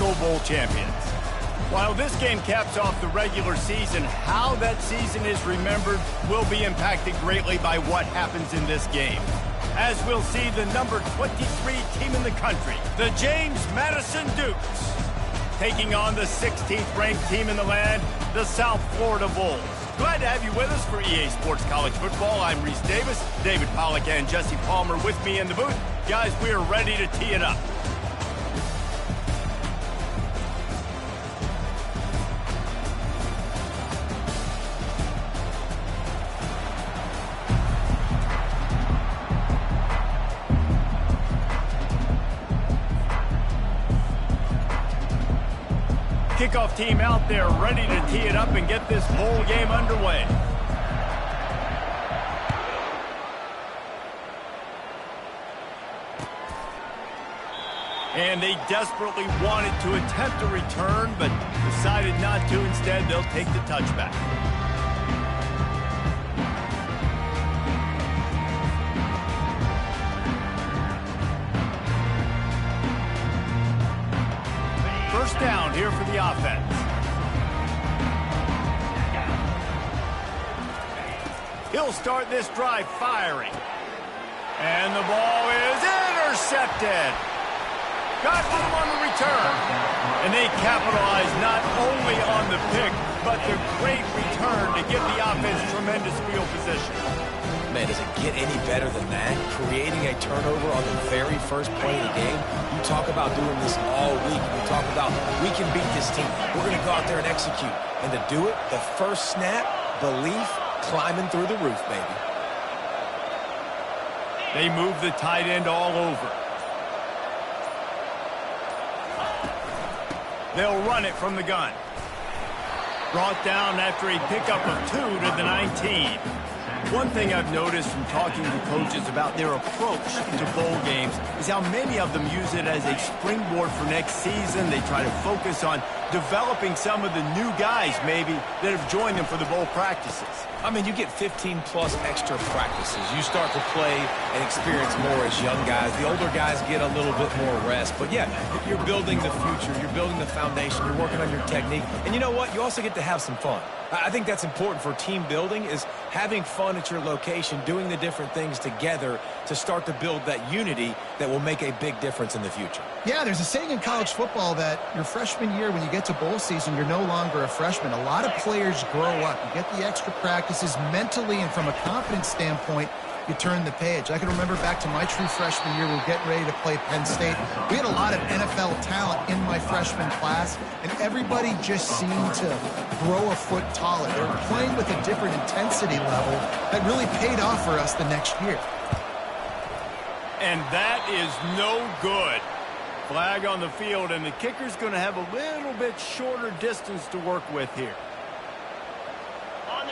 Frisco Bowl champions. While this game caps off the regular season, how that season is remembered will be impacted greatly by what happens in this game. As we'll see the number 23 team in the country, the James Madison Dukes, taking on the 16th ranked team in the land, the South Florida Bulls. Glad to have you with us for EA Sports College Football. I'm Reese Davis, David Pollack and Jesse Palmer with me in the booth. Guys, we are ready to tee it up. Kickoff team out there ready to tee it up and get this bowl game underway. And they desperately wanted to attempt a return, but decided not to. Instead, they'll take the touchback. First down here for the offense. He'll start this drive firing. And the ball is intercepted. Got him on the return. And they capitalize not only on the pick, but the great return to give the offense tremendous field position. Man, does it get any better than that? Creating a turnover on the very first play of the game. You talk about doing this all week. You talk about, we can beat this team. We're going to go out there and execute. And to do it, the first snap, belief, climbing through the roof, baby. They move the tight end all over. They'll run it from the gun. Brought down after a pickup of 2 to the 19. One thing I've noticed from talking to coaches about their approach to bowl games is how many of them use it as a springboard for next season. They try to focus on developing some of the new guys, maybe, that have joined them for the bowl practices. I mean, you get 15-plus extra practices. You start to play and experience more as young guys. The older guys get a little bit more rest. But, yeah, you're building the future. You're building the foundation. You're working on your technique. And you know what? You also get to have some fun. I think that's important for team building, is having fun at your location, doing the different things together to start to build that unity that will make a big difference in the future. Yeah, there's a saying in college football that your freshman year, when you get to bowl season, you're no longer a freshman. A lot of players grow up. You get the extra practices mentally, and from a confidence standpoint, you turn the page. I can remember back to my true freshman year, we were getting ready to play Penn State. We had a lot of NFL talent in my freshman class, and everybody just seemed to grow a foot taller. They were playing with a different intensity level that really paid off for us the next year. And that is no good. Flag on the field, and the kicker's going to have a little bit shorter distance to work with here.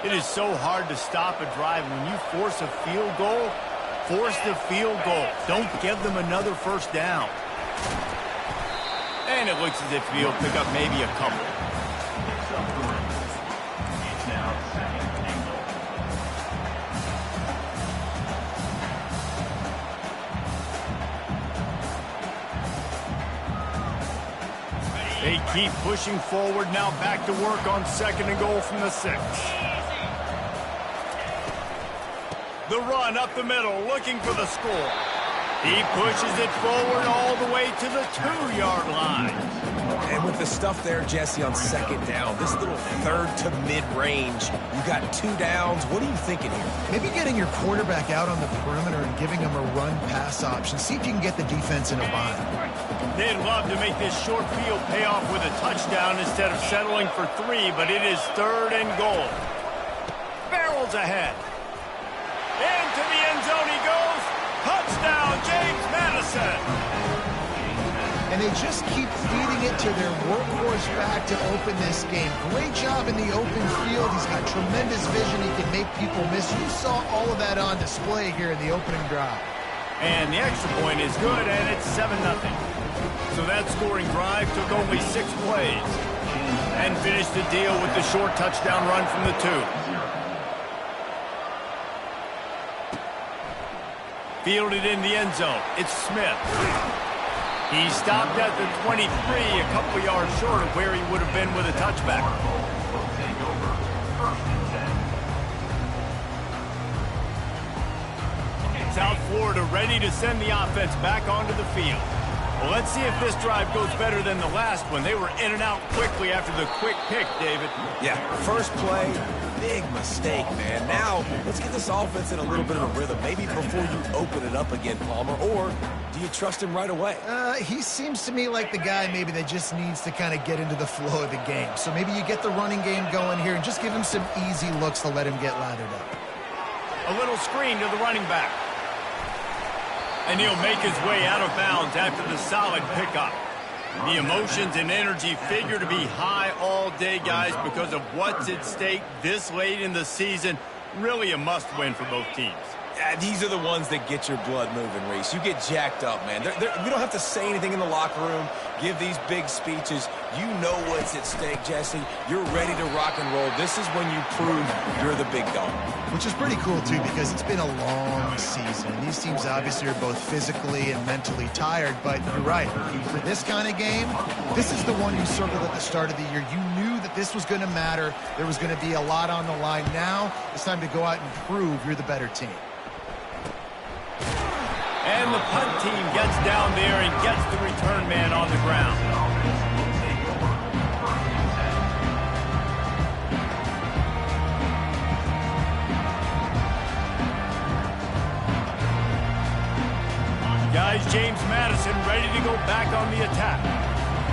It is so hard to stop a drive. When you force a field goal, force the field goal. Don't give them another first down. And it looks as if he'll pick up maybe a couple. They keep pushing forward. Now back to work on 2nd and goal from the 6. The run up the middle, looking for the score. He pushes it forward all the way to the 2-yard line. And with the stuff there, Jesse, on 2nd down, this little third to mid-range, you got 2 downs. What are you thinking here? Maybe getting your quarterback out on the perimeter and giving him a run-pass option. See if you can get the defense in a bind. They'd love to make this short field pay off with a touchdown instead of settling for 3, but it is 3rd and goal. Barrels ahead. Into the end zone he goes. Touchdown, James Madison. And they just keep feeding it to their workhorse back to open this game. Great job in the open field. He's got tremendous vision. He can make people miss. You saw all of that on display here in the opening drive. And the extra point is good, and it's 7-0. So that scoring drive took only 6 plays and finished the deal with the short touchdown run from the 2. Fielded in the end zone. It's Smith. He stopped at the 23, a couple yards short of where he would have been with a touchback. South Florida ready to send the offense back onto the field. Well, let's see if this drive goes better than the last one. They were in and out quickly after the quick pick, David. Yeah, first play, big mistake, man. Now, let's get this offense in a little bit of a rhythm. Maybe before you open it up again, Palmer, or do you trust him right away? He seems to me like the guy maybe that just needs to kind of get into the flow of the game. So maybe you get the running game going here and just give him some easy looks to let him get lathered up. A little screen to the running back. And he'll make his way out of bounds after the solid pickup. The emotions and energy figure to be high all day, guys, because of what's at stake this late in the season. Really a must-win for both teams. Yeah, these are the ones that get your blood moving, Reese. You get jacked up, man. We don't have to say anything in the locker room, give these big speeches. You know what's at stake, Jesse. You're ready to rock and roll. This is when you prove you're the big dog. Which is pretty cool, too, because it's been a long season. These teams obviously are both physically and mentally tired, but you're right. For this kind of game, this is the one you circled at the start of the year. You knew that this was going to matter. There was going to be a lot on the line. Now it's time to go out and prove you're the better team. And the punt team gets down there and gets the return man on the ground. Guys, James Madison ready to go back on the attack.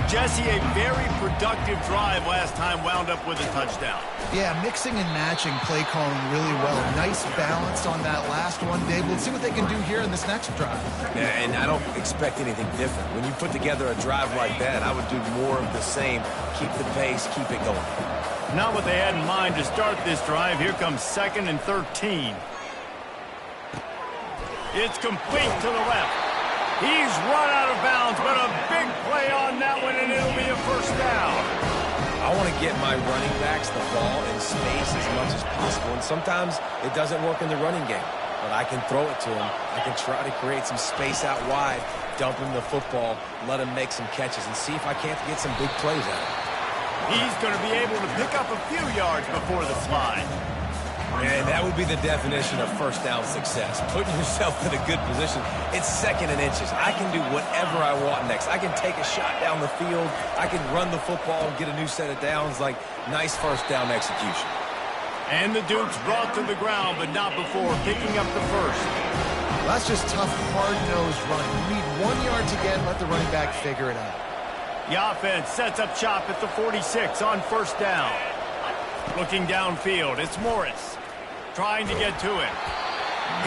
Jesse, a very productive drive last time wound up with a touchdown. Yeah, mixing and matching play calling really well. Nice balance on that last one, Dave. We'll see what they can do here in this next drive. Yeah, and I don't expect anything different. When you put together a drive like that, I would do more of the same. Keep the pace, keep it going. Not what they had in mind to start this drive. Here comes 2nd and 13. It's complete to the left. He's run out of bounds, but a big play on that one, and it'll be a first down. I want to get my running backs the ball in space as much as possible, and sometimes it doesn't work in the running game, but I can throw it to him. I can try to create some space out wide, dump him the football, let him make some catches, and see if I can't get some big plays out of him. He's going to be able to pick up a few yards before the slide. And that would be the definition of first down success. Putting yourself in a good position. It's 2nd and inches. I can do whatever I want next. I can take a shot down the field. I can run the football and get a new set of downs. Like, nice first down execution. And the Dukes brought to the ground, but not before picking up the first. Well, that's just tough, hard-nosed running. You need 1 yard to get and let the running back figure it out. The offense sets up shop at the 46 on first down. Looking downfield, it's Morris. Trying to get to it.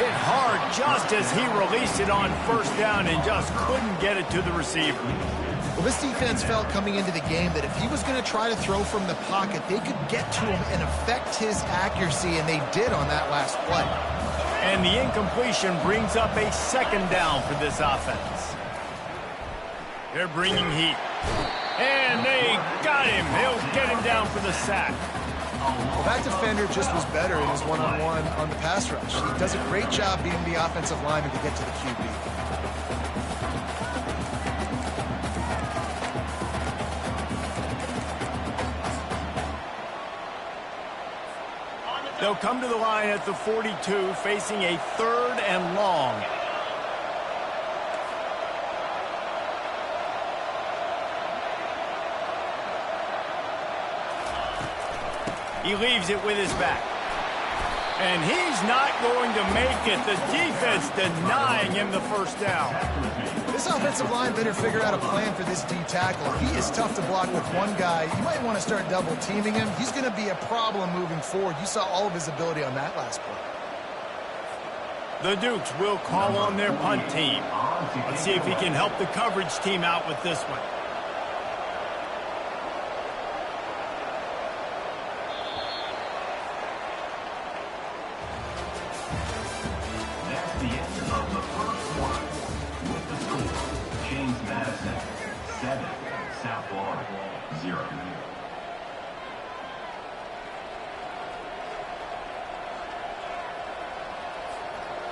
Hit hard just as he released it on first down and just couldn't get it to the receiver. Well, this defense felt coming into the game that if he was going to try to throw from the pocket, they could get to him and affect his accuracy, and they did on that last play. And the incompletion brings up a 2nd down for this offense. They're bringing heat. And they got him. They'll get him down for the sack. Well, that defender just was better in his one-on-one on the pass rush. He does a great job being the offensive lineman to get to the QB. They'll come to the line at the 42, facing a 3rd and long. He leaves it with his back. And he's not going to make it. The defense denying him the first down. This offensive line better figure out a plan for this D tackle. He is tough to block with one guy. You might want to start double teaming him. He's going to be a problem moving forward. You saw all of his ability on that last play. The Dukes will call on their punt team. Let's see if he can help the coverage team out with this one.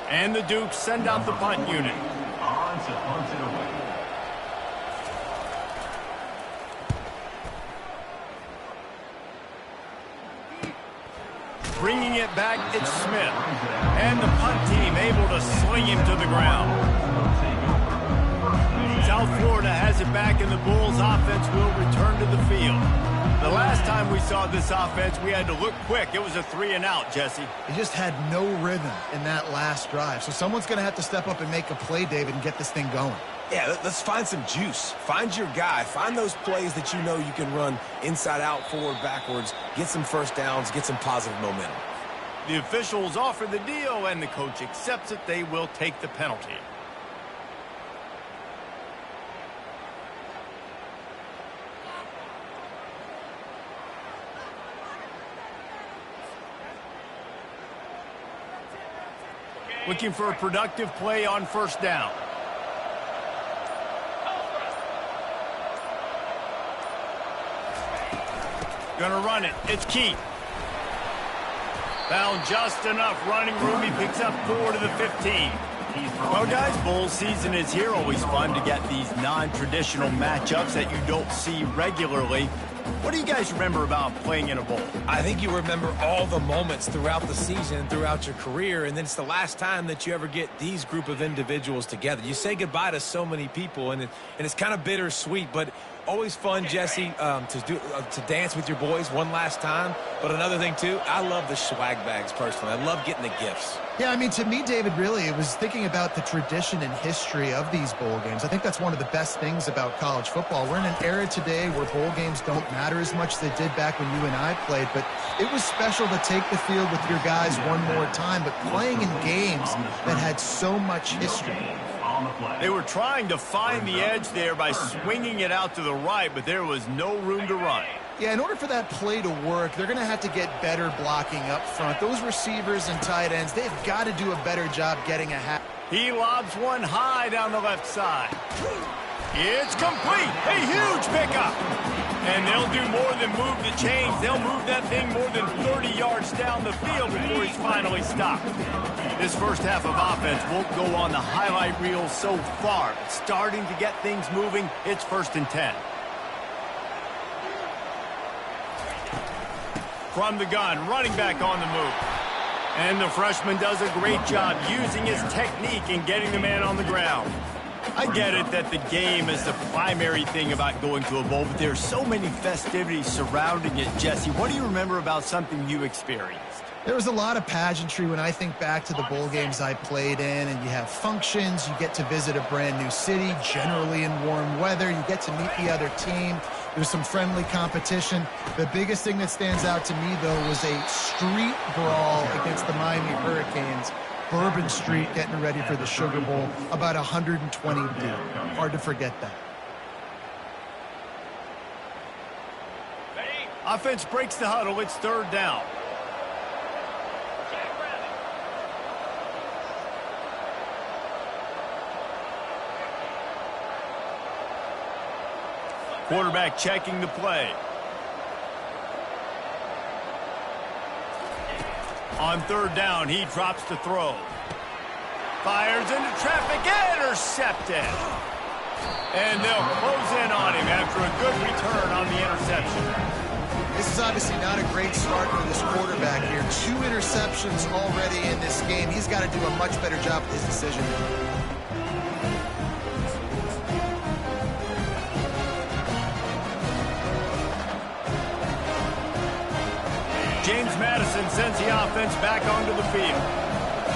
And the Dukes send out the punt unit. Bringing it back, it's Smith. And the punt team able to sling him to the ground. South Florida has it back, and the Bulls offense will return to the field. The last time we saw this offense, we had to look quick. It was a 3-and-out, Jesse. He just had no rhythm in that last drive. So someone's going to have to step up and make a play, David, and get this thing going. Yeah, let's find some juice. Find your guy. Find those plays that you know you can run inside out, forward, backwards. Get some first downs. Get some positive momentum. The officials offer the deal, and the coach accepts it. They will take the penalty. Looking for a productive play on first down. Gonna run it. It's Keith. Found just enough running room. He picks up 4 to the 15. Well, guys, bowl season is here. Always fun to get these non-traditional matchups that you don't see regularly. What do you guys remember about playing in a bowl? I think you remember all the moments throughout the season, throughout your career, and then it's the last time that you ever get these group of individuals together. You say goodbye to so many people, and it's kind of bittersweet, but always fun, Jesse, to dance with your boys one last time. But another thing, too, I love the swag bags, personally. I love getting the gifts. Yeah, I mean, to me, David, really, it was thinking about the tradition and history of these bowl games. I think that's one of the best things about college football. We're in an era today where bowl games don't matter as much as they did back when you and I played, but it was special to take the field with your guys one more time, but playing in games that had so much history. They were trying to find the edge there by swinging it out to the right, but there was no room to run. Yeah, in order for that play to work, they're going to have to get better blocking up front. Those receivers and tight ends, they've got to do a better job getting a hat. He lobs one high down the left side. It's complete. A huge pickup. And they'll do more than move the chains. They'll move that thing more than 30 yards down the field before he's finally stopped. This first half of offense won't go on the highlight reel so far. But starting to get things moving, it's 1st and 10. From the gun, running back on the move. And the freshman does a great job using his technique and getting the man on the ground. I get it that the game is the primary thing about going to a bowl, but there's so many festivities surrounding it. Jesse, what do you remember about something you experienced? There was a lot of pageantry when I think back to the bowl games I played in, and you have functions, you get to visit a brand new city, generally in warm weather, you get to meet the other team. There's some friendly competition. The biggest thing that stands out to me, though, was a street brawl against the Miami Hurricanes. Bourbon Street getting ready for the Sugar Bowl, about 120 deep. Hard to forget that. Offense breaks the huddle. It's 3rd down. Quarterback checking the play. On 3rd down, he drops to throw. Fires into traffic, intercepted. And they'll close in on him after a good return on the interception. This is obviously not a great start for this quarterback here. 2 interceptions already in this game. He's got to do a much better job with his decision. James Madison sends the offense back onto the field.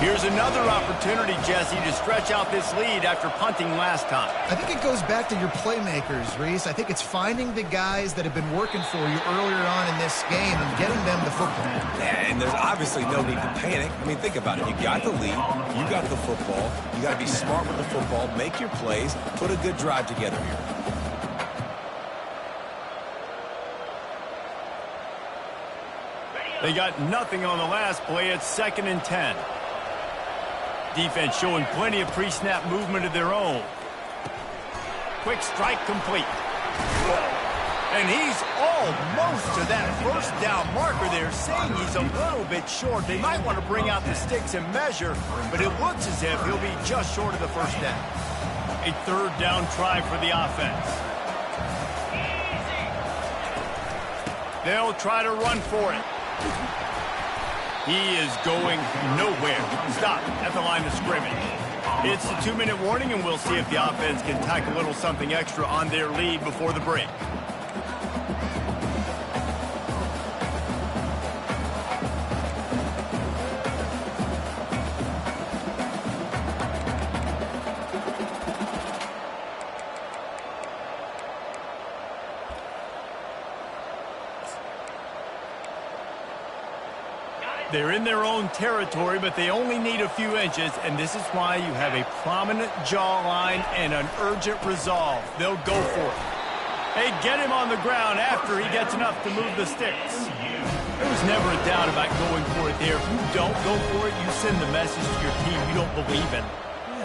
Here's another opportunity, Jesse, to stretch out this lead after punting last time. I think it goes back to your playmakers, Reese. I think it's finding the guys that have been working for you earlier on in this game and getting them the football. Yeah, and there's obviously no need to panic. I mean, think about it. You got the lead. You got the football. You got to be smart with the football. Make your plays. Put a good drive together here. They got nothing on the last play. It's 2nd and 10. Defense showing plenty of pre-snap movement of their own. Quick strike complete. And he's almost to that 1st down marker there, saying he's a little bit short. They might want to bring out the sticks and measure, but it looks as if he'll be just short of the 1st down. A 3rd down try for the offense. They'll try to run for it. He is going nowhere. Stop at the line of scrimmage. It's a 2-minute warning, and we'll see if the offense can tack a little something extra on their lead before the break. They're in their own territory, but they only need a few inches, and this is why you have a prominent jawline and an urgent resolve. They'll go for it. They get him on the ground after he gets enough to move the sticks. There was never a doubt about going for it there. If you don't go for it, you send the message to your team you don't believe in.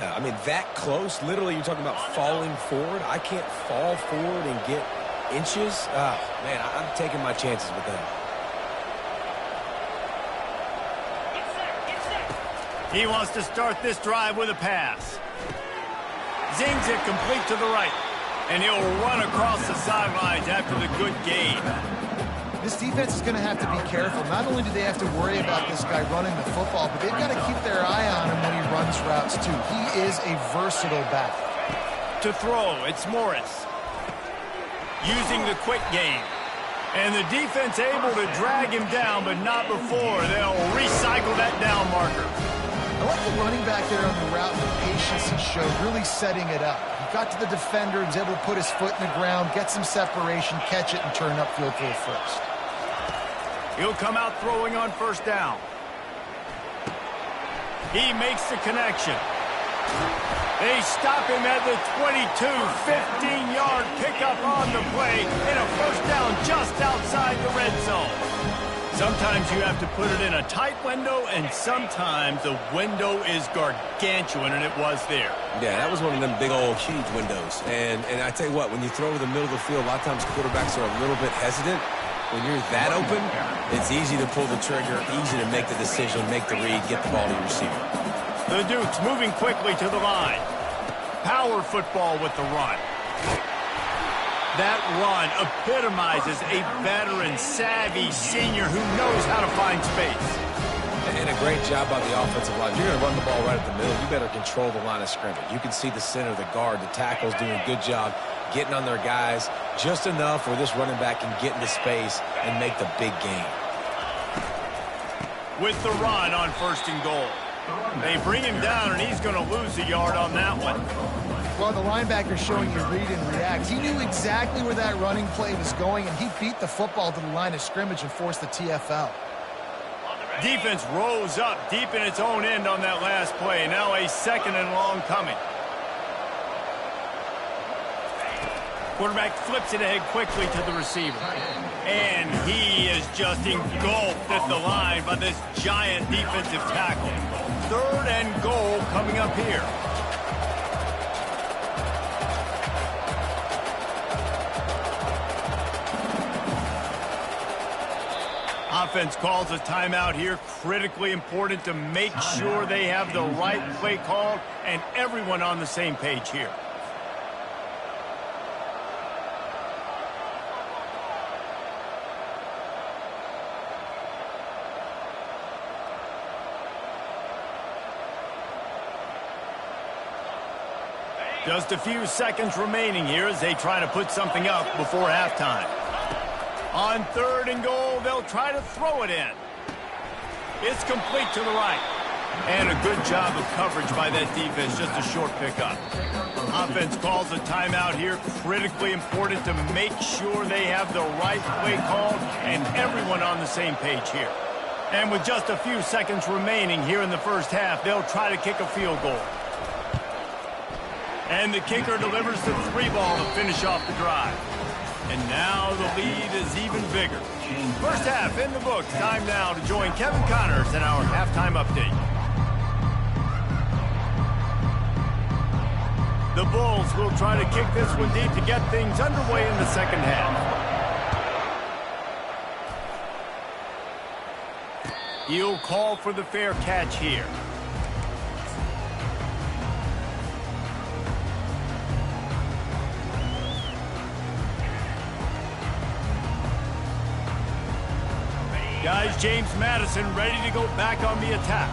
Yeah, I mean, that close, literally you're talking about falling forward. I can't fall forward and get inches. Man, I'm taking my chances with that. He wants to start this drive with a pass. Zings it complete to the right. And he'll run across the sidelines after the good gain. This defense is going to have to be careful. Not only do they have to worry about this guy running the football, but they've got to keep their eye on him when he runs routes too. He is a versatile back. To throw, it's Morris. Using the quick game. And the defense able to drag him down, but not before. They'll recycle that down marker. I like the running back there on the route and the patience he showed, really setting it up. He got to the defender, was able to put his foot in the ground, get some separation, catch it, and turn upfield for the first. He'll come out throwing on first down. He makes the connection. They stop him at the 22, 15-yard pickup on the play, and a first down just outside the red zone. Sometimes you have to put it in a tight window, and sometimes the window is gargantuan, and it was there. Yeah, that was one of them big old huge windows. And I tell you what, when you throw to the middle of the field, a lot of times quarterbacks are a little bit hesitant. When you're that open, it's easy to pull the trigger, easy to make the decision, make the read, get the ball to your receiver. The Dukes moving quickly to the line. Power football with the run. That run epitomizes a veteran, savvy senior who knows how to find space. And a great job by the offensive line. If you're going to run the ball right at the middle, you better control the line of scrimmage. You can see the center, the guard, the tackles doing a good job getting on their guys just enough where this running back can get into space and make the big gain. With the run on first and goal. They bring him down, and he's going to lose a yard on that one. Well, the linebacker's showing you read and react. He knew exactly where that running play was going, and he beat the football to the line of scrimmage and forced the TFL. Defense rose up deep in its own end on that last play. Now a second and long coming. Quarterback flips it ahead quickly to the receiver. And he is just engulfed at the line by this giant defensive tackle. Third and goal coming up here. Offense calls a timeout here. Critically important to make sure they have the right play called and everyone on the same page here. Just a few seconds remaining here as they try to put something up before halftime. On third and goal, they'll try to throw it in. It's complete to the right. And a good job of coverage by that defense, just a short pickup. Offense calls a timeout here. Critically important to make sure they have the right play called and everyone on the same page here. And with just a few seconds remaining here in the first half, they'll try to kick a field goal. And the kicker delivers the 3-ball to finish off the drive. And now the lead is even bigger. First half in the books. Time now to join Kevin Connors in our halftime update. The Bulls will try to kick this one deep to get things underway in the second half. He'll call for the fair catch here. Guys, James Madison ready to go back on the attack.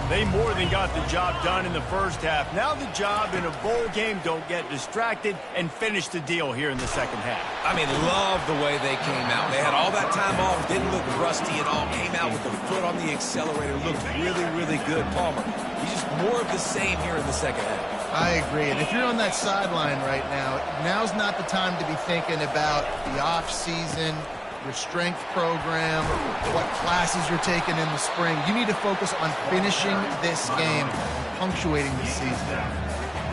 They more than got the job done in the first half. Now the job in a bowl game, don't get distracted and finish the deal here in the second half. I mean, love the way they came out. They had all that time off, didn't look rusty at all, came out with the foot on the accelerator, looked really, really good. Palmer, he's just more of the same here in the second half. I agree. And if you're on that sideline right now, now's not the time to be thinking about the off-season, your strength program, what classes you're taking in the spring. You need to focus on finishing this game, punctuating the season.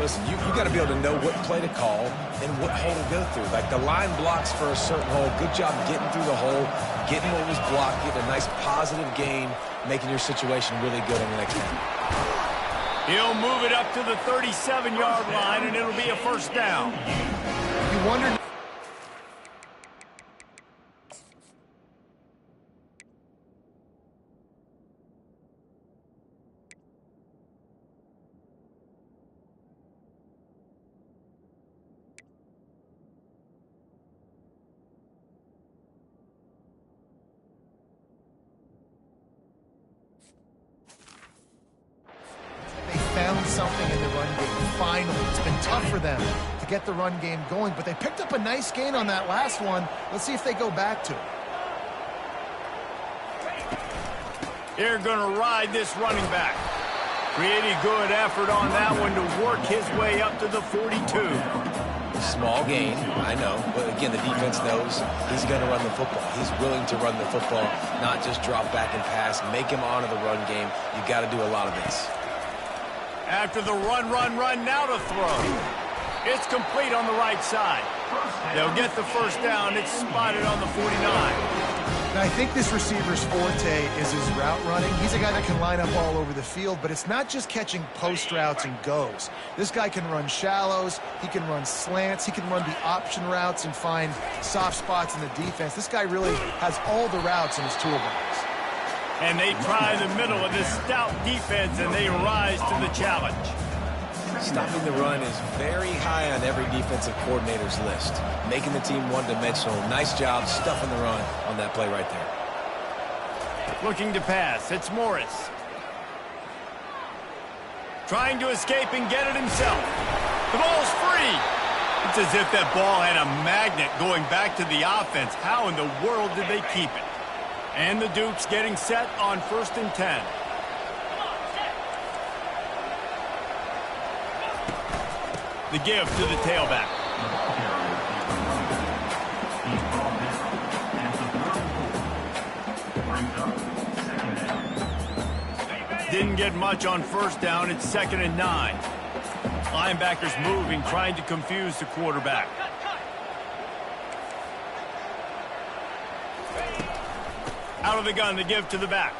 Listen, you got to be able to know what play to call and what hole to go through. Like the line blocks for a certain hole. Good job getting through the hole, getting what was blocked, getting a nice positive gain, making your situation really good on the next time. He'll move it up to the 37-yard line, and it'll be a first down. You wonder... found something in the run game. Finally, it's been tough for them to get the run game going, but they picked up a nice gain on that last one. Let's see if they go back to it. They're going to ride this running back. Pretty good effort on that one to work his way up to the 42. Small gain, I know, but again, the defense knows he's going to run the football. He's willing to run the football, not just drop back and pass, make him honor the run game. You got to do a lot of this. After the run, now to throw. It's complete on the right side. They'll get the first down. It's spotted on the 49. Now, I think this receiver's forte is his route running. He's a guy that can line up all over the field, but it's not just catching post routes and goes. This guy can run shallows, he can run slants, he can run the option routes and find soft spots in the defense. This guy really has all the routes in his toolbox. And they try the middle of this stout defense, and they rise to the challenge. Stopping the run is very high on every defensive coordinator's list. Making the team one-dimensional. Nice job stuffing the run on that play right there. Looking to pass. It's Morris. Trying to escape and get it himself. The ball's free. It's as if that ball had a magnet going back to the offense. How in the world did they keep it? And the Dukes getting set on 1st and 10. The give to the tailback. Didn't get much on first down. It's 2nd and 9. Linebackers moving, trying to confuse the quarterback. Out of the gun, the give to the back.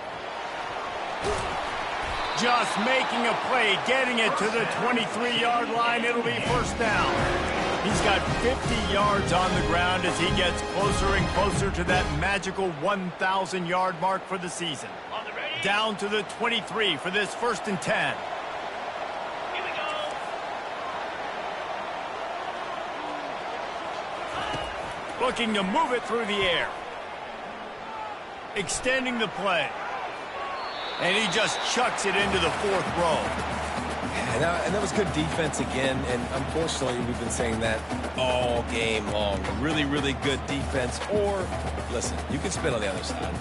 Just making a play, getting it to the 23-yard line. It'll be first down. He's got 50 yards on the ground as he gets closer and closer to that magical 1,000-yard mark for the season. Down to the 23 for this 1st and 10. Here we go. Looking to move it through the air. Extending the play. And he just chucks it into the 4th row. And that was good defense again, and unfortunately we've been saying that all game long. Really, really good defense. Or, listen, you can spin on the other side.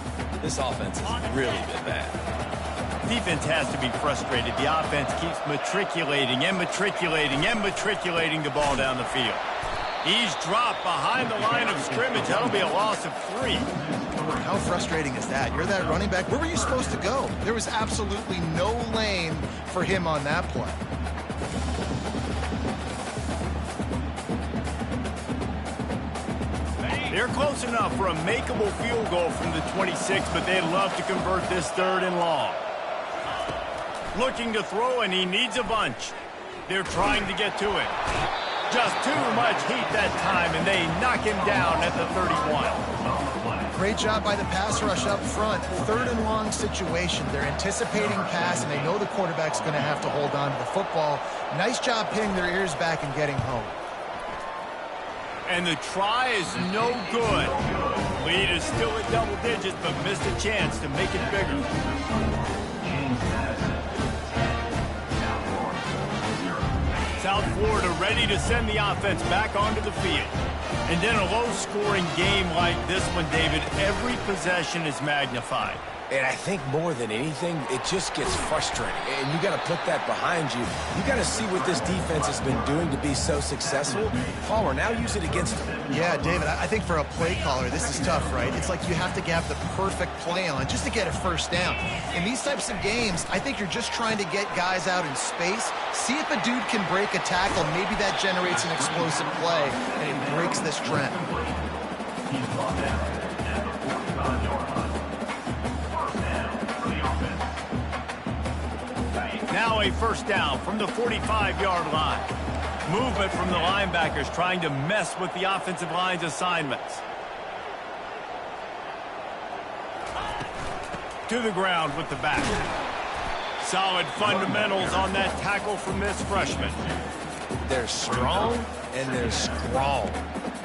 This offense has really been bad. Defense has to be frustrated. The offense keeps matriculating and matriculating and matriculating the ball down the field. He's dropped behind the line of scrimmage. That'll be a loss of 3. How frustrating is that? You're that running back. Where were you supposed to go? There was absolutely no lane for him on that play. They're close enough for a makeable field goal from the 26, but they'd love to convert this 3rd and long. Looking to throw, and he needs a bunch. They're trying to get to it. Just too much heat that time, and they knock him down at the 31. Great job by the pass rush up front. 3rd and long situation. They're anticipating pass, and they know the quarterback's going to have to hold on to the football. Nice job pinning their ears back and getting home. And the try is no good. Lead is still at double digits, but missed a chance to make it bigger. South Florida ready to send the offense back onto the field. And in a low-scoring game like this one, David, every possession is magnified. And I think more than anything, it just gets frustrating. And you got to put that behind you. You got to see what this defense has been doing to be so successful. Palmer, now use it against them. Yeah, David, I think for a play caller, this is tough, right? It's like you have to have the perfect play on just to get a first down. In these types of games, I think you're just trying to get guys out in space, see if a dude can break a tackle. Maybe that generates an explosive play, and it breaks this trend. Now a first down from the 45-yard line. Movement from the linebackers trying to mess with the offensive line's assignments. To the ground with the back. Solid fundamentals on that tackle from this freshman. They're strong and they're strong.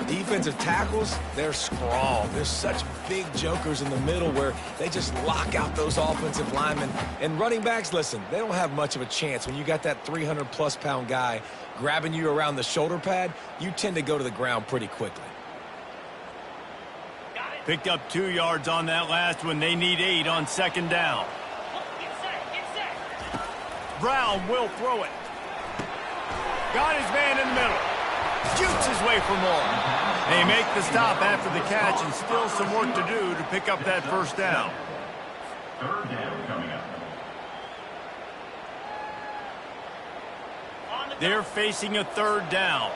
Defensive tackles, they're strong. There's such big jokers in the middle where they just lock out those offensive linemen. And running backs, listen, they don't have much of a chance. When you got that 300-plus pound guy grabbing you around the shoulder pad, you tend to go to the ground pretty quickly. Picked up 2 yards on that last one. They need 8 on second down. Brown will throw it. Got his man in the middle. Shoots his way for more. They make the stop after the catch, and still some work to do to pick up that first down. Third down coming up. They're facing a third down.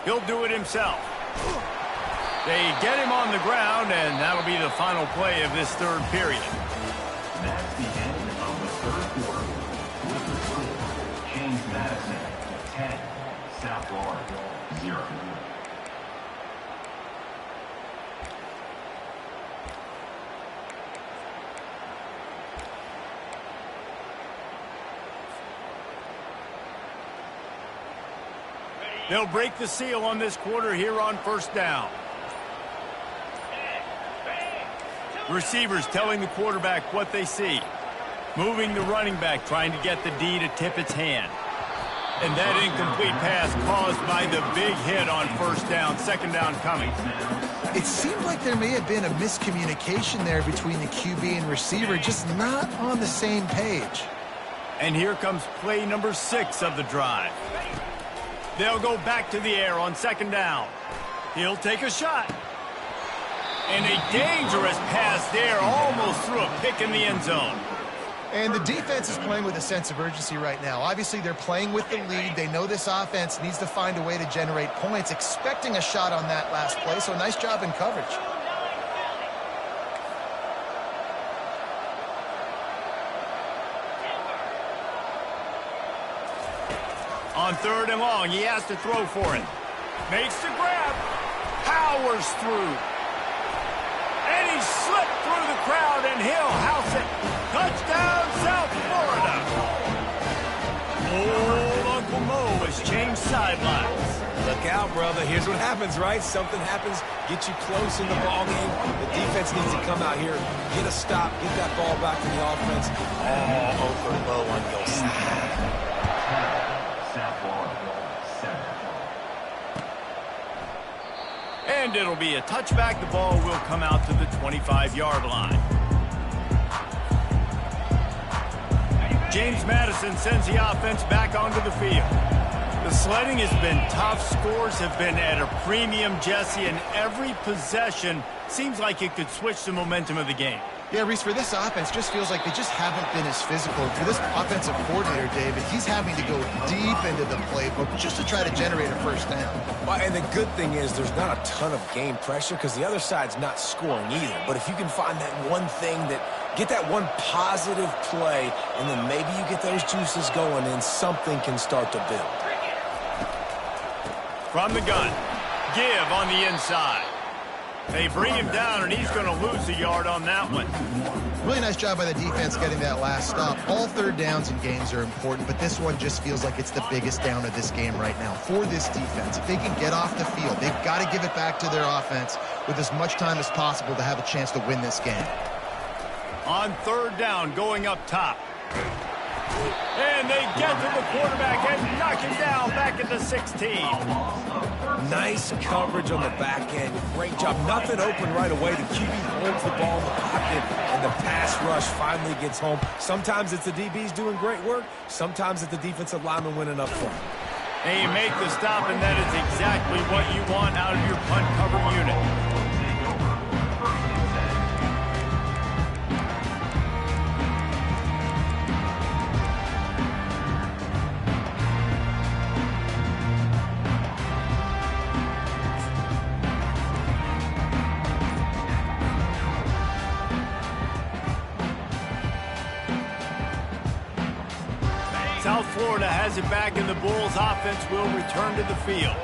He'll do it himself. They get him on the ground, and that'll be the final play of this third period. That's the end of the third quarter. With the score, James Madison, 10, South Florida, 0. They'll break the seal on this quarter here on first down. Receivers telling the quarterback what they see. Moving the running back, trying to get the D to tip its hand. And that incomplete pass caused by the big hit on first down. Second down coming. It seemed like there may have been a miscommunication there between the QB and receiver, just not on the same page. And here comes play number 6 of the drive. They'll go back to the air on second down. He'll take a shot. And a dangerous pass there, almost threw a pick in the end zone. And the defense is playing with a sense of urgency right now. Obviously, they're playing with the lead. They know this offense needs to find a way to generate points, expecting a shot on that last play, so nice job in coverage. On third and long, he has to throw for it. Makes the grab. Powers through. And he slipped through the crowd, and he'll house it. Touchdown, South Florida. Old Uncle Mo has changed sidelines. Look out, brother. Here's what happens, right? Something happens, get you close in the ball game. The defense needs to come out here, get a stop, get that ball back to the offense. Oh, Uncle Mo on your side. South Florida, 7. And it'll be a touchback. The ball will come out to the 25-yard line. James Madison sends the offense back onto the field. The sledding has been tough. Scores have been at a premium, Jesse, and every possession seems like it could switch the momentum of the game. Yeah, Reese, for this offense, just feels like they just haven't been as physical. For this offensive coordinator, David, he's having to go deep into the playbook just to try to generate a first down. Well, and the good thing is there's not a ton of game pressure because the other side's not scoring either. But if you can find that one thing get that one positive play, and then maybe you get those juices going and something can start to build. From the gun, give on the inside. They bring him down, and he's going to lose a yard on that one. Really nice job by the defense getting that last stop. All third downs in games are important, but this one just feels like it's the biggest down of this game right now for this defense. If they can get off the field, they've got to give it back to their offense with as much time as possible to have a chance to win this game. On third down, going up top. And they get to the quarterback and knock him down back at the 16. Nice coverage on the back end. Great job. Nothing open right away. The QB holds the ball in the pocket, and the pass rush finally gets home. Sometimes it's the DBs doing great work. Sometimes it's the defensive lineman winning up front. And you make the stop, and that is exactly what you want out of your punt cover unit. South Florida has it back, and the Bulls offense will return to the field.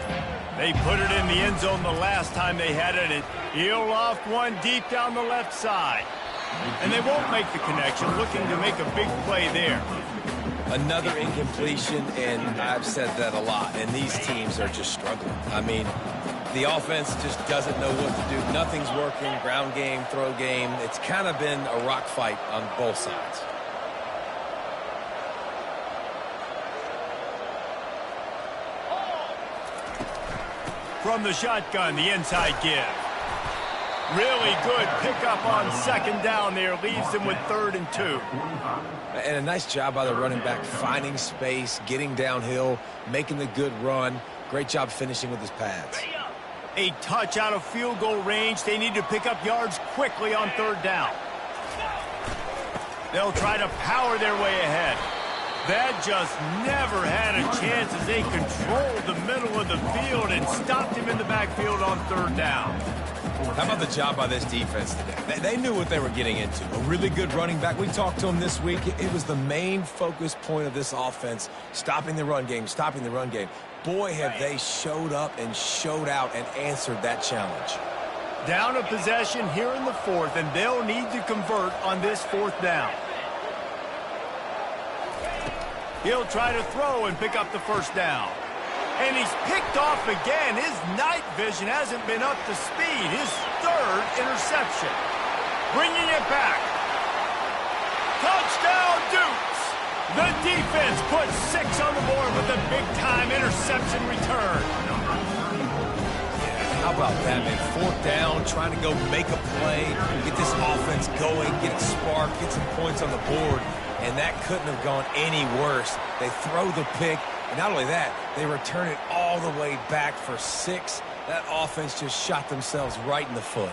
They put it in the end zone the last time they had it. He'll loft one deep down the left side. And they won't make the connection, looking to make a big play there. Another incompletion, and I've said that a lot, and these teams are just struggling. I mean, the offense just doesn't know what to do. Nothing's working, ground game, throw game. It's kind of been a rock fight on both sides. From the shotgun, the inside give. Really good pickup on second down there. Leaves them with 3rd and 2. And a nice job by the running back, finding space, getting downhill, making the good run. Great job finishing with his pads. A touch out of field goal range. They need to pick up yards quickly on 3rd down. They'll try to power their way ahead. That just never had a chance as they controlled the middle of the field and stopped him in the backfield on 3rd down. How about the job by this defense today? They knew what they were getting into. A really good running back. We talked to him this week. It was the main focus point of this offense, stopping the run game, stopping the run game. Boy, have they showed up and showed out and answered that challenge. Down a possession here in the 4th, and they'll need to convert on this 4th down. He'll try to throw and pick up the 1st down. And he's picked off again. His night vision hasn't been up to speed. His 3rd interception. Bringing it back. Touchdown, Dukes. The defense puts 6 on the board with a big-time interception return. How about that, man? 4th down, trying to go make a play, get this offense going, get it sparked, get some points on the board. And that couldn't have gone any worse. They throw the pick, and not only that, they return it all the way back for 6. That offense just shot themselves right in the foot.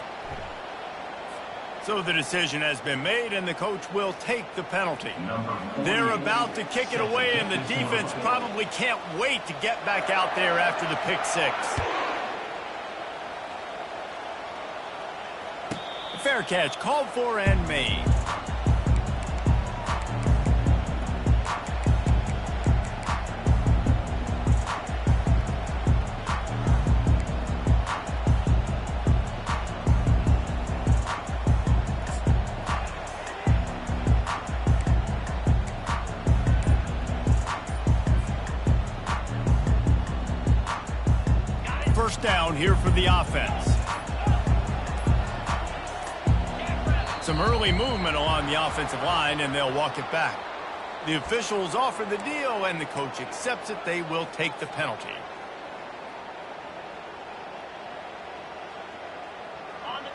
So the decision has been made, and the coach will take the penalty. They're about to kick it away, and the defense probably can't wait to get back out there after the pick 6. Fair catch called for and made. First down here for the offense. Some early movement along the offensive line, and they'll walk it back. The officials offer the deal, and the coach accepts it. They will take the penalty.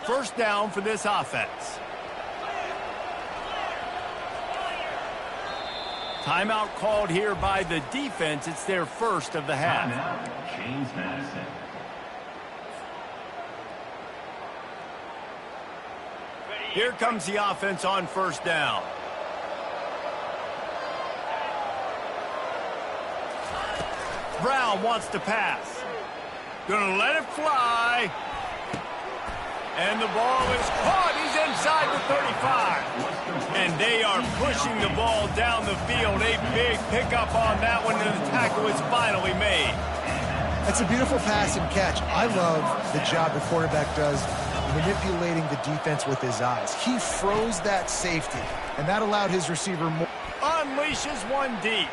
First down for this offense. Timeout called here by the defense. It's their first of the half. Timeout, James Madison. Here comes the offense on first down. Brown wants to pass. Gonna let it fly. And the ball is caught. He's inside the 35. And they are pushing the ball down the field. A big pickup on that one, and the tackle is finally made. That's a beautiful pass and catch. I love the job the quarterback does manipulating the defense with his eyes. He froze that safety, and that allowed his receiver more. Unleashes one deep.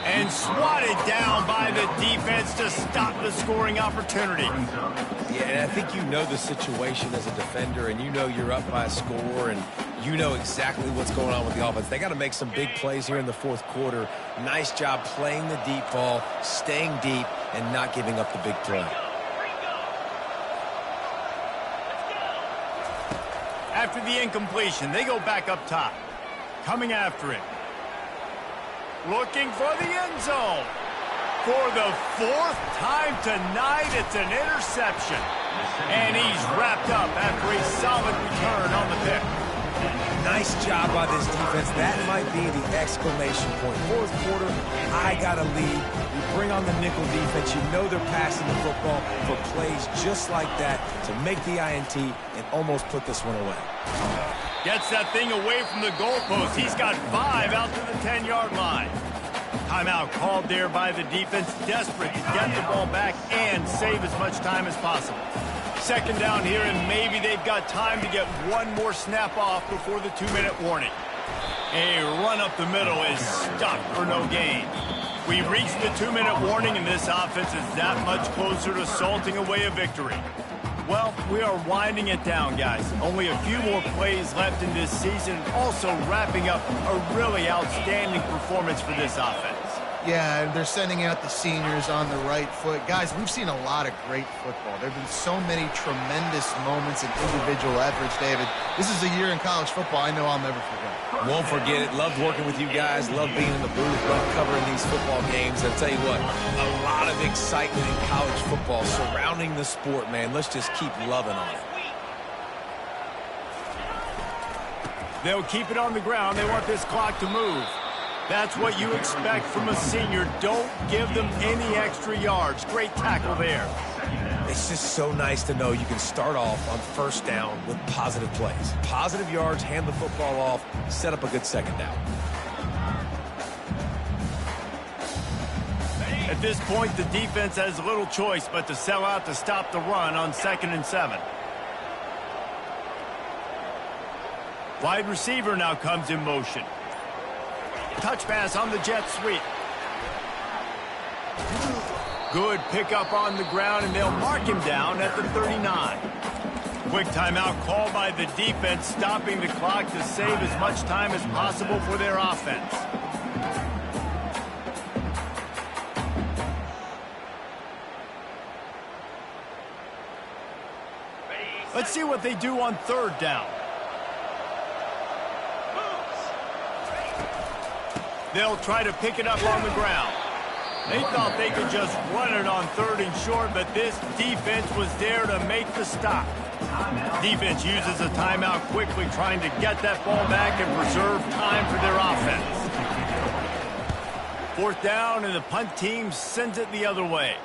And swatted down by the defense to stop the scoring opportunity. Yeah, and I think you know the situation as a defender, and you know you're up by a score, and you know exactly what's going on with the offense. They got to make some big plays here in the fourth quarter. Nice job playing the deep ball, staying deep, and not giving up the big play. After the incompletion, they go back up top. Coming after it. Looking for the end zone. For the fourth time tonight, it's an interception. And he's wrapped up after a solid return on the pick. Nice job by this defense. That might be the exclamation point. Fourth quarter, I got a lead. You bring on the nickel defense. You know they're passing the football for plays just like that to make the INT and almost put this one away. Gets that thing away from the goalpost. He's got 5 out to the 10-yard line. Timeout called there by the defense, desperate to get the ball back and save as much time as possible. Second down here, and maybe they've got time to get one more snap off before the 2-minute warning. A run up the middle is stopped for no gain. We reached the 2-minute warning, and this offense is that much closer to salting away a victory. Well, we are winding it down, guys. Only a few more plays left in this season, also wrapping up a really outstanding performance for this offense. Yeah, and they're sending out the seniors on the right foot. Guys, we've seen a lot of great football. There have been so many tremendous moments and individual efforts, David. This is a year in college football I know I'll never forget. Won't forget it. Loved working with you guys. Loved being in the booth. Loved covering these football games. I'll tell you what, a lot of excitement in college football surrounding the sport, man. Let's just keep loving on it. They'll keep it on the ground. They want this clock to move. That's what you expect from a senior. Don't give them any extra yards. Great tackle there. It's just so nice to know you can start off on first down with positive plays. Positive yards, hand the football off, set up a good second down. At this point, the defense has little choice but to sell out to stop the run on 2nd and 7. Wide receiver now comes in motion. Touch pass on the jet sweep. Good pickup on the ground, and they'll mark him down at the 39. Quick timeout called by the defense, stopping the clock to save as much time as possible for their offense. Let's see what they do on 3rd down. They'll try to pick it up on the ground. They thought they could just run it on 3rd and short, but this defense was there to make the stop. Defense uses a timeout quickly, trying to get that ball back and preserve time for their offense. 4th down, and the punt team sends it the other way.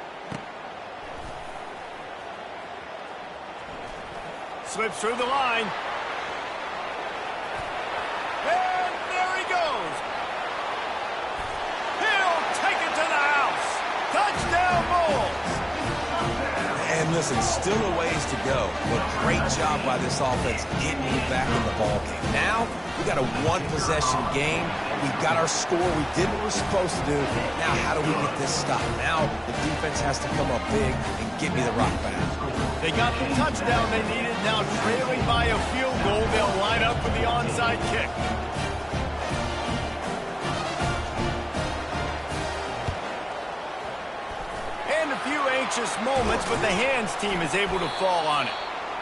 Slips through the line. And there he goes. He'll take it to the house. Touchdown, Bulls. And listen, still a ways to go, but great job by this offense getting you back in the ball game. Now, we got a one-possession game. We got our score. We did what we're supposed to do. Now, how do we get this stopped? Now, the defense has to come up big and get me the rock back. They got the touchdown they needed. Now trailing by a field goal, they'll line up for the onside kick. And a few anxious moments, but the hands team is able to fall on it.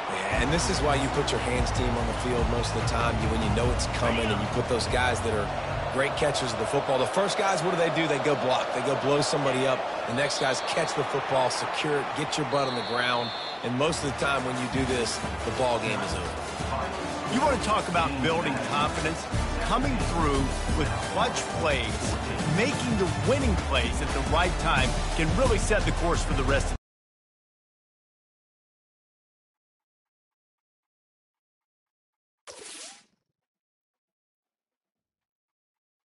Yeah, and this is why you put your hands team on the field most of the time. When you know it's coming, and you put those guys that are great catchers of the football. The first guys, what do? They go block. They go blow somebody up. The next guys catch the football, secure it, get your butt on the ground. And most of the time when you do this, the ball game is over. You want to talk about building confidence? Coming through with clutch plays, making the winning plays at the right time can really set the course for the rest of the